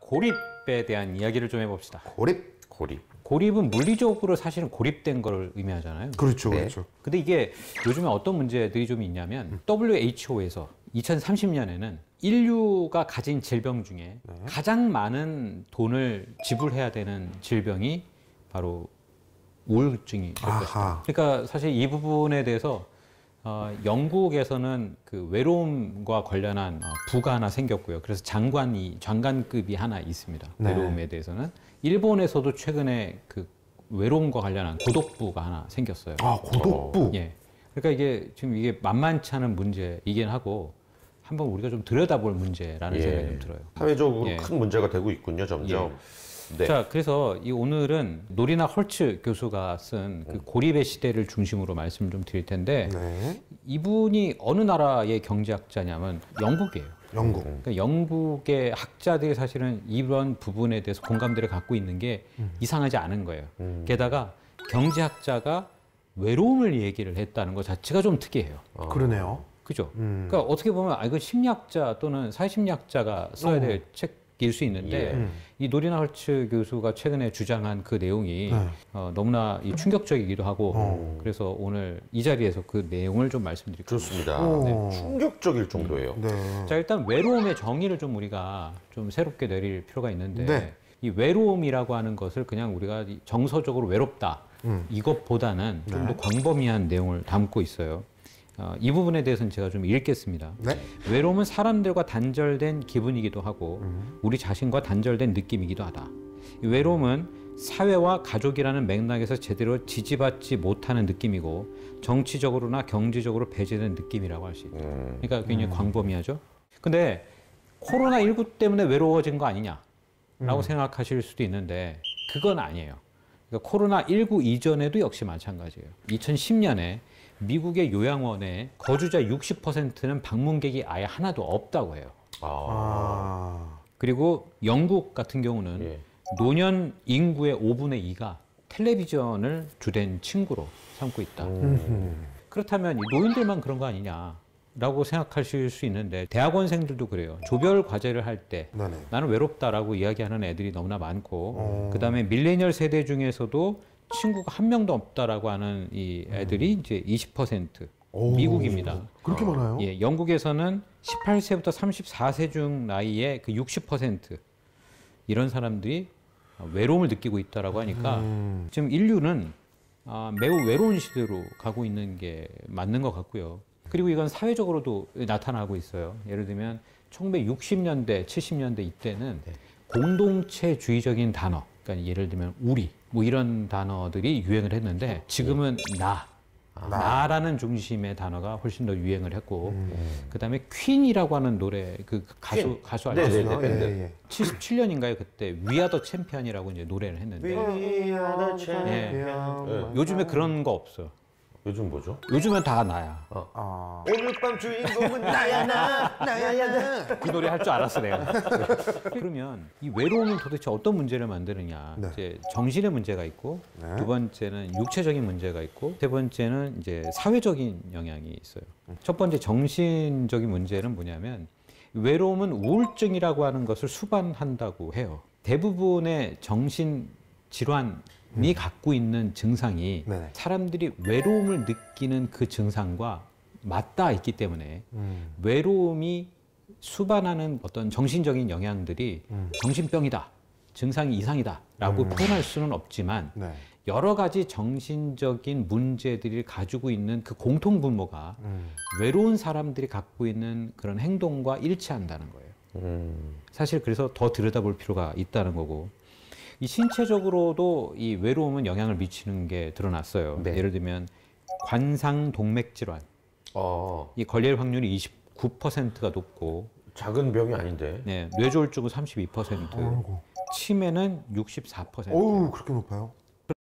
고립에 대한 이야기를 좀 해봅시다. 고립? 고립은 물리적으로 사실은 고립된 걸 의미하잖아요. 그렇죠, 네. 그렇죠. 근데 이게 요즘에 어떤 문제들이 좀 있냐면 WHO에서 2030년에는 인류가 가진 질병 중에 가장 많은 돈을 지불해야 되는 질병이 바로 우울증이 될 것이다. 그러니까 사실 이 부분에 대해서 영국에서는 그 외로움과 관련한 부가 하나 생겼고요. 그래서 장관급이 하나 있습니다. 네. 외로움에 대해서는. 일본에서도 최근에 그 외로움과 관련한 고독부가 하나 생겼어요. 아, 고독부? 예. 그러니까 이게 지금 이게 만만치 않은 문제이긴 하고 한번 우리가 좀 들여다볼 문제라는 생각이 좀 들어요. 사회적으로 예. 큰 문제가 되고 있군요, 점점. 네. 자, 그래서 오늘은 노리나 헐츠 교수가 쓴 그 고립의 시대를 중심으로 말씀을 좀 드릴 텐데 네. 이분이 어느 나라의 경제학자냐면 영국이에요. 영국. 그러니까 영국의 학자들이 사실은 이런 부분에 대해서 공감대를 갖고 있는 게 이상하지 않은 거예요. 게다가 경제학자가 외로움을 얘기를 했다는 것 자체가 좀 특이해요. 그러네요. 그죠? 그러니까 어떻게 보면 이건 심리학자 또는 사회심리학자가 써야 될 책일 수 있는데 이 노리나 헐츠 교수가 최근에 주장한 그 내용이 너무나 충격적이기도 하고 그래서 오늘 이 자리에서 그 내용을 좀 말씀드릴게요. 좋습니다. 네. 충격적일 정도예요. 네. 자, 일단 외로움의 정의를 좀 우리가 좀 새롭게 내릴 필요가 있는데 네. 이 외로움이라고 하는 것을 그냥 우리가 정서적으로 외롭다 이것보다는 좀 더 광범위한 내용을 담고 있어요. 이 부분에 대해서는 제가 좀 읽겠습니다. 네. 외로움은 사람들과 단절된 기분이기도 하고 우리 자신과 단절된 느낌이기도 하다. 이 외로움은 사회와 가족이라는 맥락에서 제대로 지지받지 못하는 느낌이고 정치적으로나 경제적으로 배제된 느낌이라고 할 수 있다. 그러니까 굉장히 광범위하죠. 근데 코로나19 때문에 외로워진 거 아니냐라고 생각하실 수도 있는데 그건 아니에요. 그러니까 코로나19 이전에도 역시 마찬가지예요. 2010년에 미국의 요양원에 거주자 60%는 방문객이 아예 하나도 없다고 해요. 그리고 영국 같은 경우는 노년 인구의 5분의 2가 텔레비전을 주된 친구로 삼고 있다. 그렇다면 이 노인들만 그런 거 아니냐라고 생각하실 수 있는데 대학원생들도 그래요. 조별 과제를 할 때 나는 외롭다라고 이야기하는 애들이 너무나 많고 그다음에 밀레니얼 세대 중에서도 친구가 한 명도 없다라고 하는 이 애들이 이제 20% 미국입니다. 그렇게 많아요? 예, 영국에서는 18세부터 34세 중 나이의 그 60% 이런 사람들이 외로움을 느끼고 있다라고 하니까 지금 인류는 매우 외로운 시대로 가고 있는 게 맞는 것 같고요. 그리고 이건 사회적으로도 나타나고 있어요. 예를 들면 1960년대, 70년대 이때는 공동체주의적인 단어, 그러니까 예를 들면 우리 뭐 이런 단어들이 유행을 했는데 지금은 나라는 중심의 단어가 훨씬 더 유행을 했고 그다음에 퀸이라고 하는 노래 그 가수 알죠? 네. 77년인가요? 그때 We Are the Champion이라고 이제 노래를 했는데 We are the champion. 요즘에 그런 거 없어. 요즘 뭐죠? 요즘은 다 나야. 오늘 밤 주인공은 나야 나. 그 노래 할 줄 알았어 내가. 그러면 이 외로움은 도대체 어떤 문제를 만드느냐? 이제 정신의 문제가 있고 두 번째는 육체적인 문제가 있고 세 번째는 이제 사회적인 영향이 있어요. 첫 번째 정신적인 문제는 뭐냐면 외로움은 우울증이라고 하는 것을 수반한다고 해요. 대부분의 정신 질환이 갖고 있는 증상이 사람들이 외로움을 느끼는 그 증상과 맞닿아 있기 때문에 외로움이 수반하는 어떤 정신적인 영향들이 정신병이다, 증상이 이상이다 라고 표현할 수는 없지만 여러 가지 정신적인 문제들이 가지고 있는 그 공통분모가 외로운 사람들이 갖고 있는 그런 행동과 일치한다는 거예요. 사실 그래서 더 들여다볼 필요가 있다는 거고 이 신체적으로도 이 외로움은 영향을 미치는 게 드러났어요. 예를 들면 관상동맥 질환, 이 걸릴 확률이 29%가 높고 작은 병이 아닌데. 뇌졸중은 32%, 치매는 64%. 어우, 그렇게 높아요?